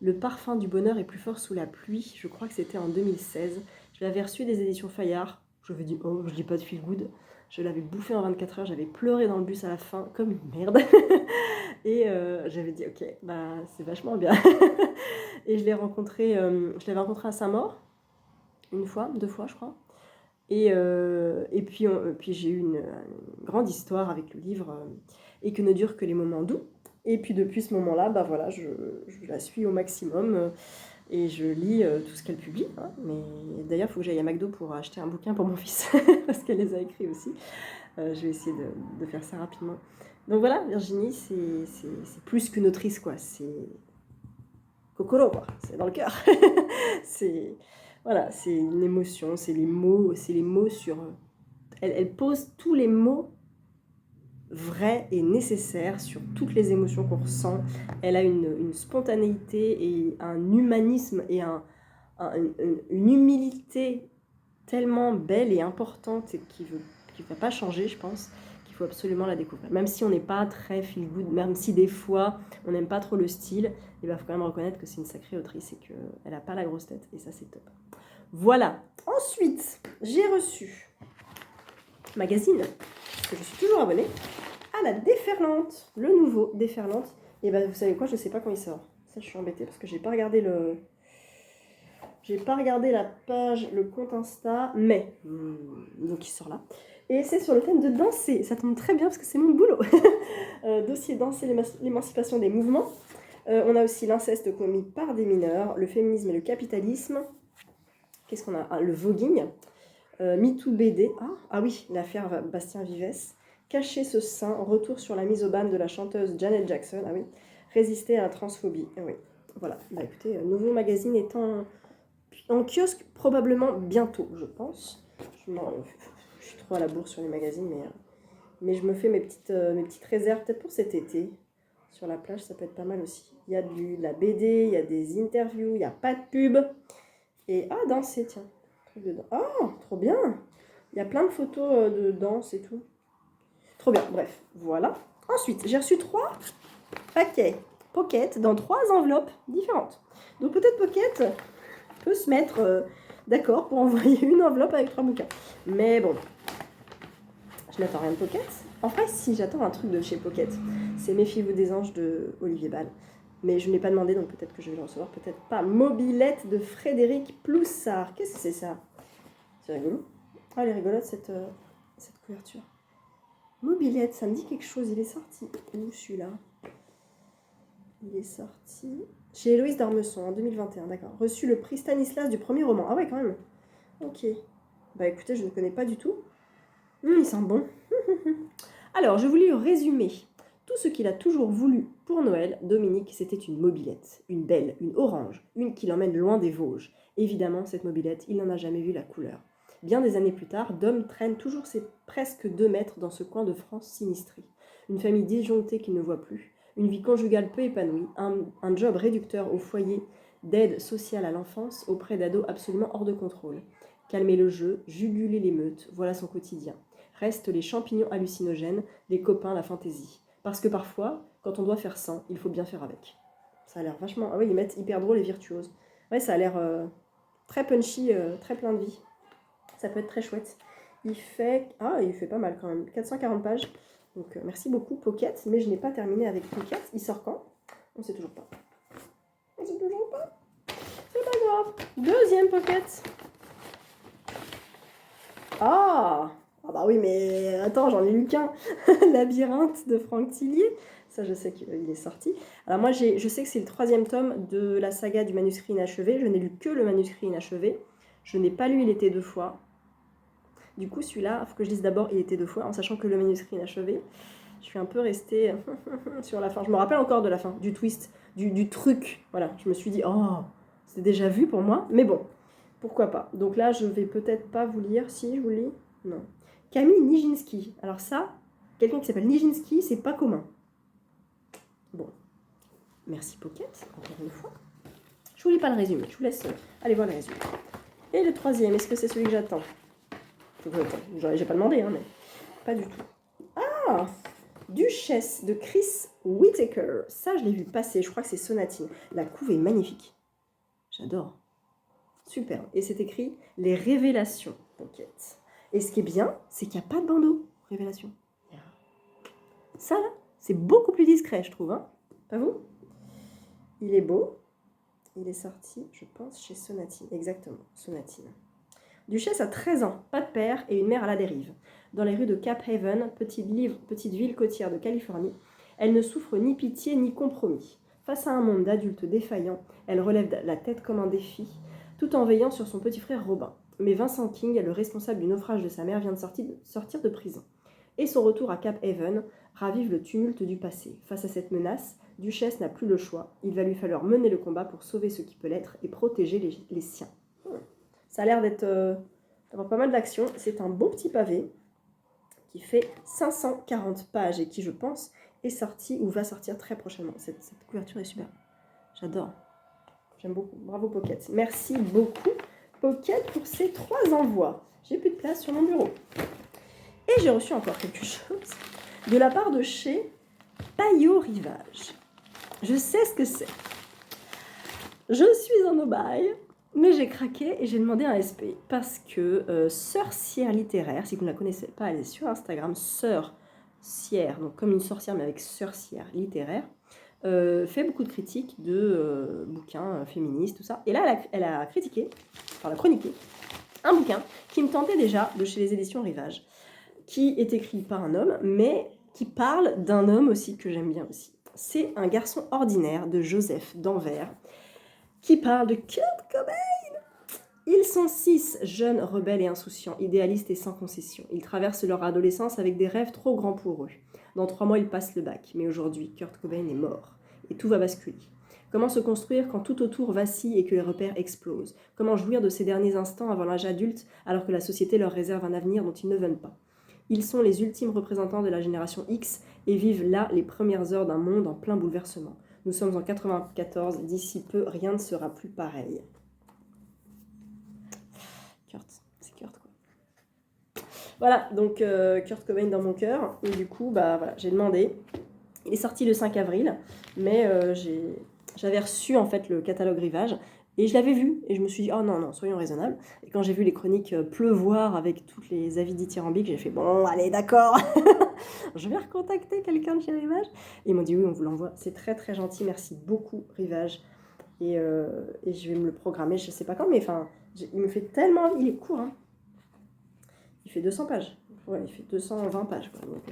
Le parfum du bonheur est plus fort sous la pluie, je crois que c'était en 2016. Je l'avais reçu des éditions Fayard, je me dis, oh, je dis pas de feel good. Je l'avais bouffé en 24 heures, j'avais pleuré dans le bus à la fin, comme une merde. Et j'avais dit, ok, c'est vachement bien. Et je l'avais rencontré à Saint-Maur, une fois, 2 fois, je crois. Et puis j'ai eu une grande histoire avec le livre Et que ne durent que les moments doux. Et puis depuis ce moment-là, voilà, je la suis au maximum et je lis tout ce qu'elle publie. Hein. Mais d'ailleurs, il faut que j'aille à McDo pour acheter un bouquin pour mon fils parce qu'elle les a écrits aussi. Je vais essayer de faire ça rapidement. Donc voilà, Virginie, c'est plus qu'une autrice, quoi. C'est Kokoro, quoi. C'est dans le cœur. Voilà, c'est une émotion, c'est les mots sur... Elle pose tous les mots vrais et nécessaires sur toutes les émotions qu'on ressent. Elle a une spontanéité et un humanisme et une humilité tellement belle et importante et qui ne va pas changer, je pense, qu'il faut absolument la découvrir. Même si on n'est pas très feel good, même si des fois on n'aime pas trop le style, il va faut quand même reconnaître que c'est une sacrée autrice et qu'elle n'a pas la grosse tête, et ça c'est top. Voilà. Ensuite, j'ai reçu magazine, parce que je suis toujours abonnée, à la Déferlante, le nouveau Déferlante. Et vous savez quoi, je ne sais pas quand il sort. Ça, je suis embêtée parce que j'ai pas regardé la page, le compte Insta, mais donc il sort là. Et c'est sur le thème de danser. Ça tombe très bien parce que c'est mon boulot. Dossier danser, l'émancipation des mouvements. On a aussi l'inceste commis par des mineurs, le féminisme et le capitalisme. Qu'est-ce qu'on a ? Le voguing. MeToo BD. Ah oui, l'affaire Bastien Vives. Cacher ce sein. Retour sur la mise au ban de la chanteuse Janet Jackson. Ah oui. Résister à la transphobie. Ah oui. Voilà. Écoutez, nouveau magazine étant en kiosque probablement bientôt, je pense. Je suis trop à la bourre sur les magazines, mais je me fais mes petites réserves peut-être pour cet été. Sur la plage, ça peut être pas mal aussi. Il y a de la BD, il y a des interviews, il n'y a pas de pub. Et danser, tiens. Truc de danse. Trop bien. Il y a plein de photos de danse et tout. Trop bien, bref, voilà. Ensuite, j'ai reçu 3 paquets Pocket dans 3 enveloppes différentes. Donc peut-être Pocket peut se mettre d'accord pour envoyer une enveloppe avec 3 bouquins. Mais bon, je n'attends rien de Pocket. En fait, si, j'attends un truc de chez Pocket. C'est Méfiez-vous des anges de Olivier Ball. Mais je ne l'ai pas demandé, donc peut-être que je vais le recevoir, peut-être pas. Mobilette de Frédéric Ploussard. Qu'est-ce que c'est ça? C'est rigolo. Ah, elle est rigolote cette couverture. Mobilette, ça me dit quelque chose. Il est sorti où celui-là? Il est sorti chez Héloïse d'Ormesson en 2021, d'accord. Reçu le prix Stanislas du premier roman. Ah ouais, quand même. Ok. Bah écoutez, je ne connais pas du tout. Il sent bon. Alors, je vous lis le résumé. Tout ce qu'il a toujours voulu pour Noël, Dominique, c'était une mobilette. Une belle, une orange, une qui l'emmène loin des Vosges. Évidemment, cette mobilette, il n'en a jamais vu la couleur. Bien des années plus tard, Dom traîne toujours ses presque 2 mètres dans ce coin de France sinistré. Une famille disjonctée qu'il ne voit plus. Une vie conjugale peu épanouie. Un job réducteur au foyer d'aide sociale à l'enfance auprès d'ados absolument hors de contrôle. Calmer le jeu, juguler l'émeute, voilà son quotidien. Restent les champignons hallucinogènes, les copains, la fantaisie. Parce que parfois, quand on doit faire sans, il faut bien faire avec. Ça a l'air vachement... Ah oui, ils mettent hyper drôle et virtuose. Ouais, ça a l'air très punchy, très plein de vie. Ça peut être très chouette. Il fait pas mal quand même. 440 pages. Donc merci beaucoup Pocket. Mais je n'ai pas terminé avec Pocket. Il sort quand? On ne sait toujours pas. On ne sait toujours pas. C'est pas grave. Deuxième Pocket. Ah bah oui, mais attends, j'en ai lu qu'un. Labyrinthe de Franck Tillier. Ça, je sais qu'il est sorti. Alors moi, je sais que c'est le 3e tome de la saga du manuscrit inachevé. Je n'ai lu que le manuscrit inachevé. Je n'ai pas lu Il était 2 fois. Du coup, celui-là, il faut que je lise d'abord Il était 2 fois, en sachant que le manuscrit inachevé. Je suis un peu restée sur la fin. Je me rappelle encore de la fin, du twist, du truc. Voilà, je me suis dit, oh, c'était déjà vu pour moi. Mais bon, pourquoi pas. Donc là, je vais peut-être pas vous lire. Si, je vous lis. Non. Camille Nijinsky. Alors ça, quelqu'un qui s'appelle Nijinsky, c'est pas commun. Bon. Merci Pocket, encore une fois. Je vous lis pas le résumé, je vous laisse aller voir le résumé. Et le 3e, est-ce que c'est celui que j'attends? J'ai pas demandé, mais pas du tout. Ah, Duchesse de Chris Whittaker. Ça, je l'ai vu passer, je crois que c'est Sonatine. La couve est magnifique. J'adore. Super. Et c'est écrit Les Révélations Pocket. Et ce qui est bien, c'est qu'il n'y a pas de bandeau. Révélation. Ça, là, c'est beaucoup plus discret, je trouve. Hein, pas vous? Il est beau. Il est sorti, je pense, chez Sonatine. Exactement, Sonatine. Duchesse a 13 ans, pas de père et une mère à la dérive. Dans les rues de Cap Haven, petite ville côtière de Californie, elle ne souffre ni pitié ni compromis. Face à un monde d'adultes défaillants, elle relève la tête comme un défi, tout en veillant sur son petit frère Robin. Mais Vincent King, le responsable du naufrage de sa mère, vient de sortir de prison. Et son retour à Cap Haven ravive le tumulte du passé. Face à cette menace, Duchesse n'a plus le choix. Il va lui falloir mener le combat pour sauver ce qui peut l'être et protéger les siens. Ça a l'air d'avoir pas mal d'action. C'est un beau petit pavé qui fait 540 pages et qui, je pense, est sorti ou va sortir très prochainement. Cette couverture est super. J'adore. J'aime beaucoup. Bravo Pocket. Merci beaucoup Pocket pour ces 3 envois. J'ai plus de place sur mon bureau. Et j'ai reçu encore quelque chose de la part de chez Payot Rivage. Je sais ce que c'est. Je suis en aubaine, mais j'ai craqué et j'ai demandé un SP parce que Sorcière littéraire, si vous ne la connaissez pas, elle est sur Instagram, Sorcière, donc comme une sorcière mais avec Sorcière littéraire, fait beaucoup de critiques de bouquins féministes, tout ça. Et là, elle a critiqué, enfin elle a chroniqué, un bouquin qui me tentait déjà de chez les éditions Rivage, qui est écrit par un homme, mais qui parle d'un homme aussi que j'aime bien aussi. C'est Un garçon ordinaire de Joseph d'Anvers, qui parle de Kurt Cobain. Ils sont 6 jeunes rebelles et insouciants, idéalistes et sans concession. Ils traversent leur adolescence avec des rêves trop grands pour eux. Dans 3 mois, ils passent le bac. Mais aujourd'hui, Kurt Cobain est mort. Et tout va basculer. Comment se construire quand tout autour vacille et que les repères explosent? Comment jouir de ces derniers instants avant l'âge adulte alors que la société leur réserve un avenir dont ils ne veulent pas? Ils sont les ultimes représentants de la génération X et vivent là les premières heures d'un monde en plein bouleversement. Nous sommes en 94, d'ici peu, rien ne sera plus pareil. Kurt, c'est Kurt quoi. Voilà, donc Kurt Cobain dans mon cœur. Et du coup, bah voilà, j'ai demandé. Il est sorti le 5 avril, mais j'avais reçu en fait le catalogue Rivage et je l'avais vu et je me suis dit oh non non soyons raisonnables. Et quand j'ai vu les chroniques pleuvoir avec tous les avis dithyrambiques, j'ai fait bon allez d'accord, je vais recontacter quelqu'un de chez Rivage. Et ils m'ont dit oui on vous l'envoie, c'est très très gentil, merci beaucoup Rivage et je vais me le programmer, je sais pas quand mais enfin il me fait tellement, il est court hein. Il fait 200 pages, ouais il fait 220 pages quoi, donc,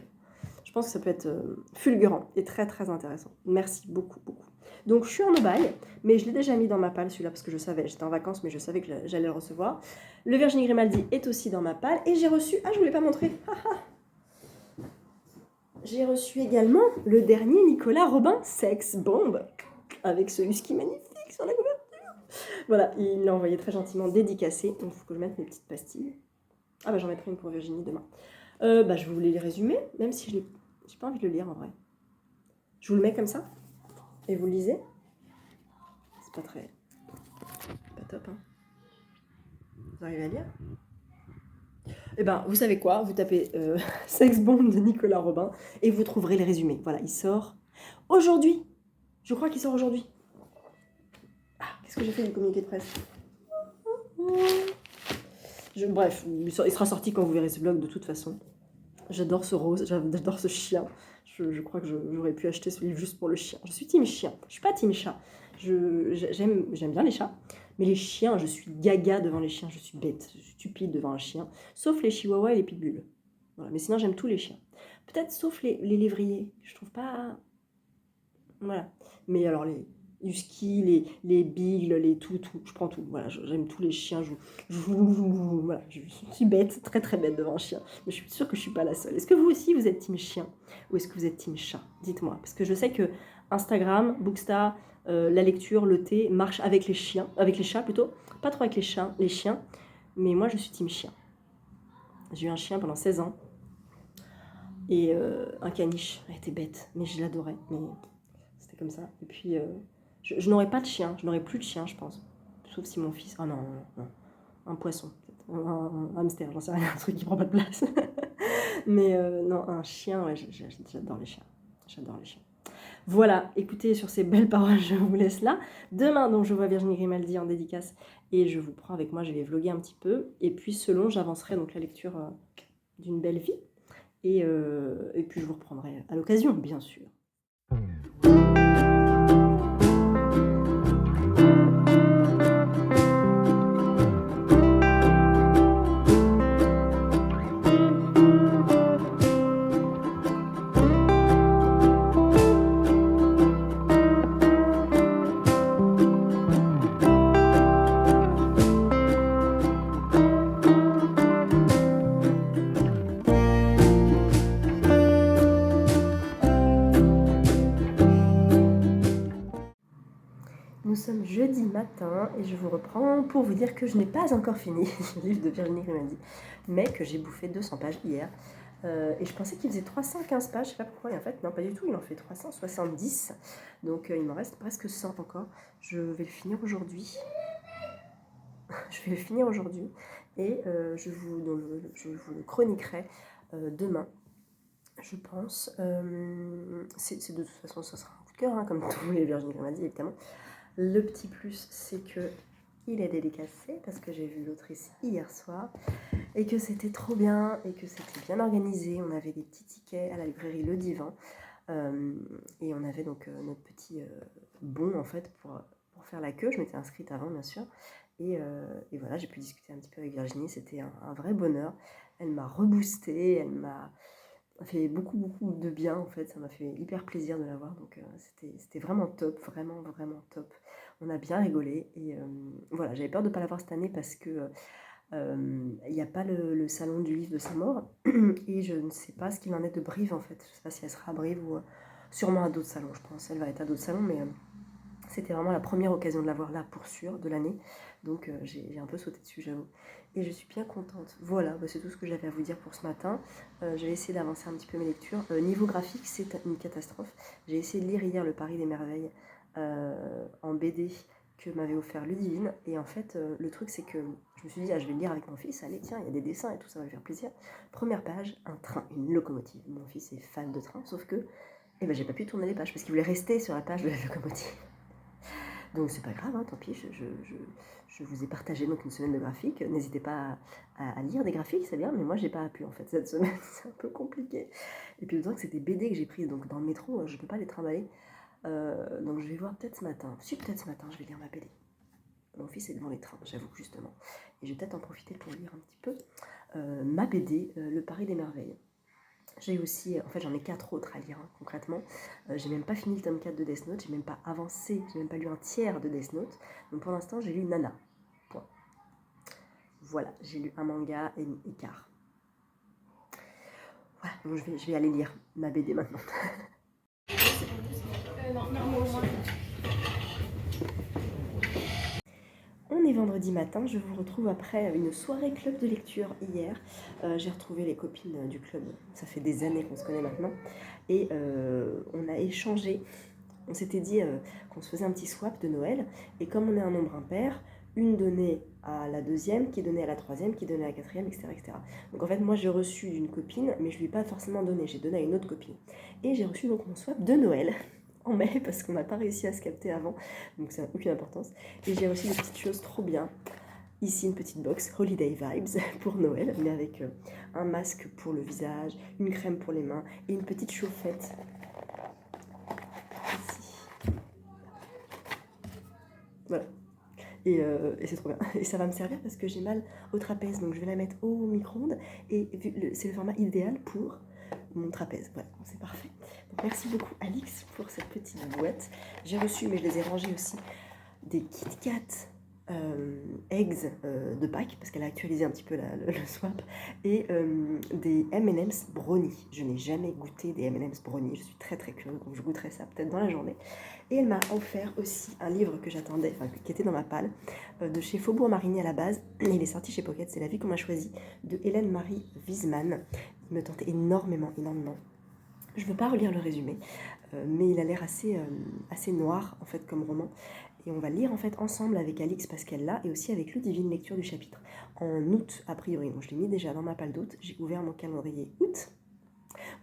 je pense que ça peut être fulgurant et très très intéressant. Merci beaucoup, beaucoup. Donc je suis en aubaille, mais je l'ai déjà mis dans ma palle celui-là parce que je savais, j'étais en vacances, mais je savais que j'allais le recevoir. Le Virginie Grimaldi est aussi dans ma palle et j'ai reçu, ah je ne vous l'ai pas montré, j'ai reçu également le dernier Nicolas Robin, Sex Bomb, avec ce husky magnifique sur la couverture. Voilà, il l'a envoyé très gentiment dédicacé, donc il faut que je mette mes petites pastilles. Ah bah j'en mettrai une pour Virginie demain. Bah je voulais les résumer, même si j'ai pas envie de le lire en vrai. Je vous le mets comme ça et vous le lisez. C'est pas très... pas top, hein. Vous arrivez à lire? Eh ben, vous savez quoi? Vous tapez Sex Bomb de Nicolas Robin et vous trouverez les résumés. Voilà, il sort aujourd'hui. Je crois qu'il sort aujourd'hui. Ah, qu'est-ce que j'ai fait du communiqué de presse? Bref, il sera sorti quand vous verrez ce blog de toute façon. J'adore ce rose, j'adore ce chien. Je crois que j'aurais pu acheter ce livre juste pour le chien. Je suis team chien, je suis pas team chat. J'aime bien les chats, mais les chiens, je suis gaga devant les chiens. Je suis bête, je suis stupide devant un chien. Sauf les chihuahuas et les pitbulls. Voilà, mais sinon j'aime tous les chiens. Peut-être sauf les lévriers, je trouve pas... Voilà. Mais alors les huskies, les beagles, les tout, je prends tout. Voilà, j'aime tous les chiens. Voilà, je suis bête, très très bête devant un chien. Mais je suis sûre que je suis pas la seule. Est-ce que vous aussi vous êtes team chien ou est-ce que vous êtes team chat? Dites-moi, parce que je sais que Instagram, Booksta, la lecture, le thé marche avec les chiens, avec les chats plutôt, pas trop avec les chiens. Mais moi je suis team chien. J'ai eu un chien pendant 16 ans et un caniche. Elle était bête, mais je l'adorais. Mais comme ça. Et puis, je n'aurai pas de chien, je n'aurai plus de chien, je pense. Sauf si mon fils... Oh non, non, non. Un poisson, peut-être. Un hamster, j'en sais rien, un truc qui prend pas de place. Mais non, un chien, ouais, j'adore les chiens. J'adore les chiens. Voilà, écoutez, sur ces belles paroles, je vous laisse là. Demain, donc, je vois Virginie Grimaldi en dédicace et je vous prends avec moi, je vais vlogger un petit peu. Et puis, selon, j'avancerai donc la lecture d'une belle vie. Et puis, je vous reprendrai à l'occasion, bien sûr. Nous sommes jeudi matin et je vous reprends pour vous dire que je n'ai pas encore fini le livre de Virginie Grimaldi, mais que j'ai bouffé 200 pages hier. Et je pensais qu'il faisait 315 pages, je sais pas pourquoi, et en fait non pas du tout, il en fait 370, donc il m'en reste presque 100 encore. Je vais le finir aujourd'hui. Je vais le finir aujourd'hui et je vous le chroniquerai demain, je pense. C'est de toute façon, ça sera un coup de cœur, hein, comme tous les Virginie Grimaldi évidemment. Le petit plus, c'est que il est dédicacé parce que j'ai vu l'autrice hier soir et que c'était trop bien et que c'était bien organisé. On avait des petits tickets à la librairie Le Divan et on avait donc notre petit bon en fait pour faire la queue. Je m'étais inscrite avant bien sûr et voilà, j'ai pu discuter un petit peu avec Virginie. C'était un vrai bonheur. Elle m'a reboosté, elle m'a fait beaucoup de bien en fait, ça m'a fait hyper plaisir de la voir, donc c'était vraiment top, vraiment top. On a bien rigolé et voilà, j'avais peur de ne pas la voir cette année parce que il n'y a pas le salon du livre de Saint-Maur et je ne sais pas ce qu'il en est de Brive en fait, je ne sais pas si elle sera à Brive ou sûrement à d'autres salons, je pense, elle va être à d'autres salons, mais c'était vraiment la première occasion de la voir là pour sûr de l'année, donc j'ai un peu sauté dessus j'avoue. Et je suis bien contente. Voilà, bah c'est tout ce que j'avais à vous dire pour ce matin. J'ai essayé d'avancer un petit peu mes lectures. Niveau graphique, c'est une catastrophe. J'ai essayé de lire hier Le Paris des Merveilles en BD. que m'avait offert Ludivine. Et en fait, le truc, c'est que je me suis dit, ah, je vais le lire avec mon fils. Allez, tiens, il y a des dessins et tout, ça va lui faire plaisir. Première page, un train, une locomotive. Mon fils est fan de train, sauf que j'ai pas pu tourner les pages parce qu'il voulait rester sur la page de la locomotive. Donc c'est pas grave, hein, tant pis, je vous ai partagé donc une semaine de graphique. N'hésitez pas à lire des graphiques, c'est bien, mais moi j'ai pas pu en fait cette semaine, c'est un peu compliqué. Et puis d'autant que c'est des BD que j'ai prises, donc dans le métro, je peux pas les trimballer. Donc je vais voir peut-être ce matin. Si, peut-être ce matin, je vais lire ma BD. Mon fils est devant les trains, j'avoue, justement. Et je vais peut-être en profiter pour lire un petit peu ma BD, Le Paris des Merveilles. J'ai aussi, en fait j'en ai 4 autres à lire hein, concrètement. J'ai même pas fini le tome 4 de Death Note, j'ai même pas avancé, j'ai même pas lu un tiers de Death Note. Donc pour l'instant j'ai lu Nana. Point. Voilà, j'ai lu un manga et quart. Voilà, donc je vais aller lire ma BD maintenant. On est vendredi matin, je vous retrouve après une soirée club de lecture hier. J'ai retrouvé les copines du club, ça fait des années qu'on se connaît maintenant. Et on a échangé, on s'était dit qu'on se faisait un petit swap de Noël. Et comme on est un nombre impair, une donnait à la deuxième, qui donnait à la troisième, qui donnait à la quatrième, etc., etc. Donc en fait, moi j'ai reçu d'une copine, mais je ne lui ai pas forcément donné, j'ai donné à une autre copine. Et j'ai reçu donc mon swap de Noël. En mai parce qu'on n'a pas réussi à se capter avant, donc ça n'a aucune importance. Et j'ai reçu des petites choses trop bien. Ici une petite box Holiday Vibes pour Noël, mais avec un masque pour le visage, une crème pour les mains et une petite chauffette. Ici. Voilà. Et c'est trop bien. Et ça va me servir parce que j'ai mal au trapèze, donc je vais la mettre au micro-ondes et c'est le format idéal pour mon trapèze. Voilà, c'est parfait. Donc merci beaucoup Alix pour cette petite boîte. J'ai reçu, mais je les ai rangés aussi, des Kit Kat eggs de Pâques, parce qu'elle a actualisé un petit peu le swap, et des M&M's brownie. Je n'ai jamais goûté des M&M's brownie, je suis très très curieuse, donc je goûterai ça peut-être dans la journée. Et elle m'a offert aussi un livre que j'attendais, enfin qui était dans ma palle, de chez Faubourg Marigny à la base. Il est sorti chez Pocket, c'est La vie qu'on m'a choisi, de Hélène Marie Wiesmann. Il me tentait énormément, énormément. Je ne veux pas relire le résumé, mais il a l'air assez noir en fait comme roman. Et on va lire en fait ensemble avec Alix parce qu'elle l'a, et aussi avec Ludivine, lecture du chapitre. En août a priori, donc je l'ai mis déjà dans ma palle d'août, j'ai ouvert mon calendrier août.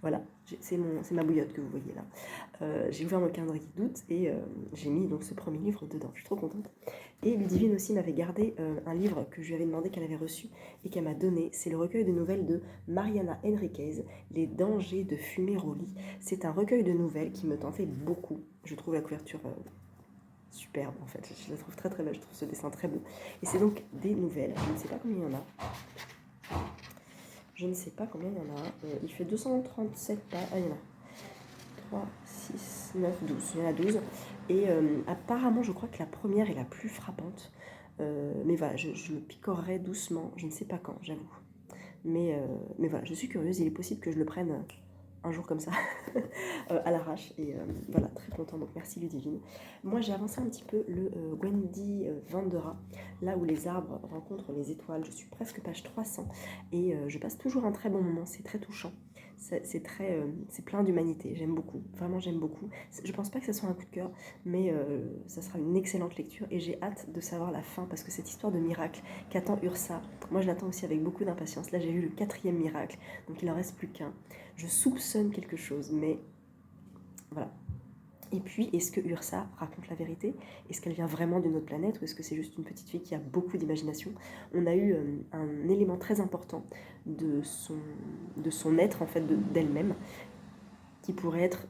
Voilà, c'est ma bouillotte que vous voyez là. J'ai ouvert mon calendrier d'août et j'ai mis donc ce premier livre dedans. Je suis trop contente. Et Ludivine aussi m'avait gardé un livre que je lui avais demandé qu'elle avait reçu et qu'elle m'a donné. C'est le recueil de nouvelles de Mariana Enriquez, Les dangers de fumer au lit. C'est un recueil de nouvelles qui me tentait beaucoup. Je trouve la couverture superbe en fait. Je la trouve très très belle. Je trouve ce dessin très beau. Et c'est donc des nouvelles. Je ne sais pas combien il y en a. Je ne sais pas combien il y en a. Il fait 237 pages. Ah, il y en a 3, 6, 9, 12. Il y en a 12. Et apparemment, je crois que la première est la plus frappante. Mais voilà, je le picorerai doucement. Je ne sais pas quand, j'avoue. Mais voilà, je suis curieuse. Il est possible que je le prenne un jour comme ça, à l'arrache. Et voilà, très content. Donc merci Ludivine. Moi, j'ai avancé un petit peu le Wendy Vandera, là où les arbres rencontrent les étoiles. Je suis presque page 300 et je passe toujours un très bon moment. C'est très touchant. C'est plein d'humanité. J'aime beaucoup. Vraiment, j'aime beaucoup. Je pense pas que ça soit un coup de cœur, mais ça sera une excellente lecture et j'ai hâte de savoir la fin parce que cette histoire de miracle qu'attend Ursa, moi je l'attends aussi avec beaucoup d'impatience. Là, j'ai vu le 4e miracle, donc il en reste plus qu'un. Je soupçonne quelque chose, mais voilà. Et puis, est-ce que Ursa raconte la vérité? Est-ce qu'elle vient vraiment d'une autre planète ou est-ce que c'est juste une petite fille qui a beaucoup d'imagination? On a eu un élément très important de son être, en fait, d'elle-même, qui pourrait être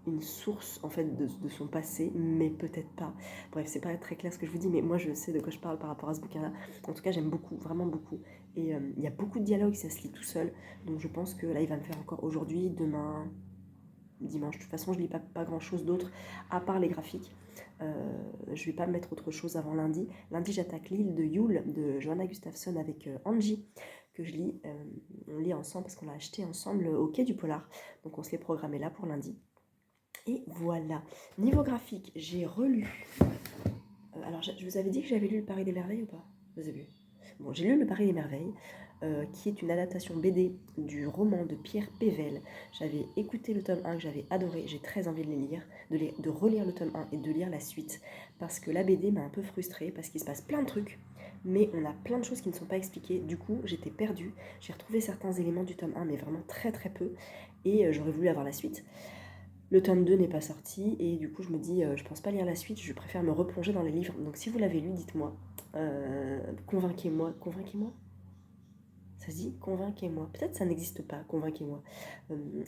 une source, en fait, de son passé, mais peut-être pas. Bref, c'est pas très clair ce que je vous dis, mais moi, je sais de quoi je parle par rapport à ce bouquin-là. En tout cas, j'aime beaucoup, vraiment beaucoup. Et il y a beaucoup de dialogues, ça se lit tout seul. Donc, je pense que là, il va me faire encore aujourd'hui, demain, dimanche. De toute façon, je lis pas grand chose d'autre à part les graphiques. Je vais pas mettre autre chose avant lundi. Lundi, j'attaque L'île de Yule de Johanna Gustafsson avec Angie, que je lis. On lit ensemble parce qu'on l'a acheté ensemble au Quai du Polar. Donc on se l'est programmé là pour lundi. Et voilà. Niveau graphique, j'ai relu. Alors, je vous avais dit que j'avais lu Le Paris des Merveilles ou pas? Vous avez vu? Bon, j'ai lu Le Paris des Merveilles, qui est une adaptation BD du roman de Pierre Pével. J'avais écouté le tome 1 que j'avais adoré, j'ai très envie de les lire, de relire le tome 1 et de lire la suite, parce que la BD m'a un peu frustrée, parce qu'il se passe plein de trucs, mais on a plein de choses qui ne sont pas expliquées, du coup j'étais perdue, j'ai retrouvé certains éléments du tome 1, mais vraiment très très peu, et j'aurais voulu avoir la suite. Le tome 2 n'est pas sorti, et du coup je me dis, je pense pas lire la suite, je préfère me replonger dans les livres, donc si vous l'avez lu, dites-moi, convainquez-moi, convainquez-moi. Ça se dit convainquez-moi. Peut-être ça n'existe pas, convainquez-moi. Euh,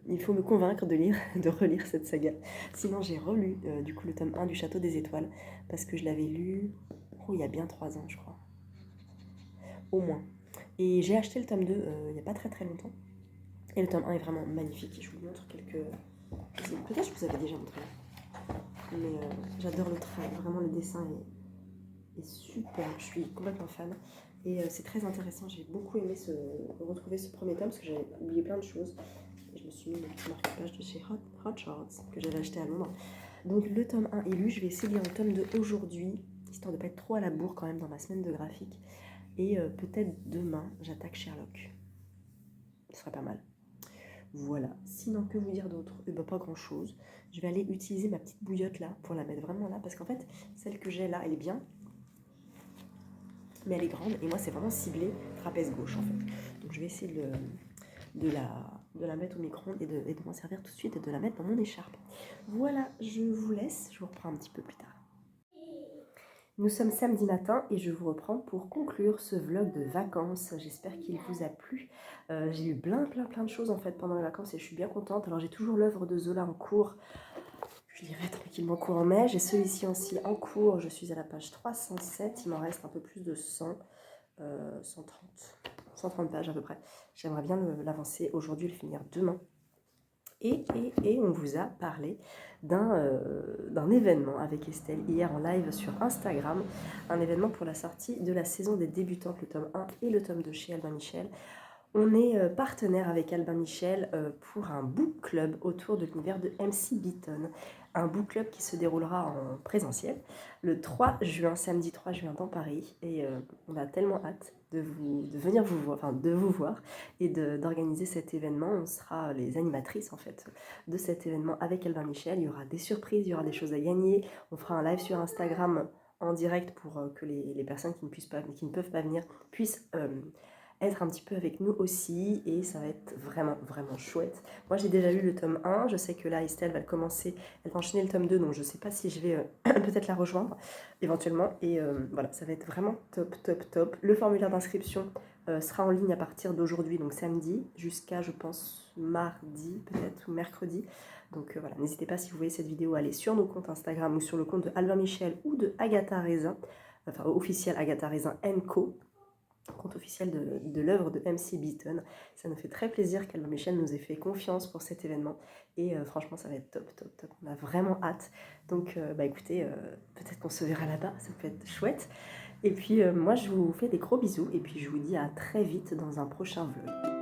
il faut me convaincre de lire, de relire cette saga. Sinon, j'ai relu du coup le tome 1 du Château des Étoiles parce que je l'avais lu il y a bien 3 ans, je crois. Au moins. Et j'ai acheté le tome 2 il n'y a pas très très longtemps. Et le tome 1 est vraiment magnifique. Je vous montre quelques. Peut-être que je vous avais déjà montré. Mais j'adore le trait. Vraiment, le dessin est super. Je suis complètement fan. Et c'est très intéressant. J'ai beaucoup aimé retrouver ce premier tome parce que j'avais oublié plein de choses. Et je me suis mis une petite marque-page de chez Hot Charts que j'avais acheté à Londres. Donc le tome 1 est lu. Je vais essayer de lire le tome 2 aujourd'hui, histoire de ne pas être trop à la bourre quand même dans ma semaine de graphique. Et peut-être demain, j'attaque Sherlock. Ce serait pas mal. Voilà. Sinon, que vous dire d'autre? Pas grand-chose. Je vais aller utiliser ma petite bouillotte là pour la mettre vraiment là. Parce qu'en fait, celle que j'ai là, elle est bien. Mais elle est grande. Et moi, c'est vraiment ciblé trapèze gauche en fait. Donc je vais essayer de la mettre au micro-ondes et de m'en servir tout de suite et de la mettre dans mon écharpe. Voilà, je vous laisse. Je vous reprends un petit peu plus tard. Nous sommes samedi matin et je vous reprends pour conclure ce vlog de vacances. J'espère qu'il vous a plu. J'ai eu plein de choses en fait pendant les vacances et je suis bien contente. Alors j'ai toujours l'œuvre de Zola en cours. Je lirai tranquillement courant mai. J'ai celui-ci aussi en cours. Je suis à la page 307. Il m'en reste un peu plus de 100, 130 pages à peu près. J'aimerais bien l'avancer aujourd'hui, le finir demain. Et on vous a parlé d'un événement avec Estelle hier en live sur Instagram, un événement pour la sortie de la saison des débutantes, le tome 1 et le tome 2 chez Albin Michel. On est partenaire avec Albin Michel pour un book club autour de l'univers de MC Beaton. Un book club qui se déroulera en présentiel le 3 juin, samedi 3 juin dans Paris. Et on a tellement hâte de venir vous voir, enfin de vous voir et d'organiser cet événement. On sera les animatrices en fait de cet événement avec Albin Michel. Il y aura des surprises, il y aura des choses à gagner. On fera un live sur Instagram en direct pour que les personnes qui ne peuvent pas venir puissent être un petit peu avec nous aussi, et ça va être vraiment chouette. Moi j'ai déjà lu le tome 1, je sais que là Estelle va commencer, elle va enchaîner le tome 2, donc je sais pas si je vais peut-être la rejoindre éventuellement, et voilà, ça va être vraiment top. Le formulaire d'inscription sera en ligne à partir d'aujourd'hui, donc samedi, jusqu'à je pense mardi peut-être, ou mercredi. Donc voilà, n'hésitez pas si vous voyez cette vidéo à aller sur nos comptes Instagram ou sur le compte de Albin Michel ou de Agatha Raisin, enfin officiel Agatha Raisin Co, compte officiel de l'œuvre de MC Beaton. Ça nous fait très plaisir qu'Albin Michel nous ait fait confiance pour cet événement et franchement ça va être top. On a vraiment hâte. Donc écoutez, peut-être qu'on se verra là-bas, ça peut être chouette. Et puis moi je vous fais des gros bisous et puis je vous dis à très vite dans un prochain vlog.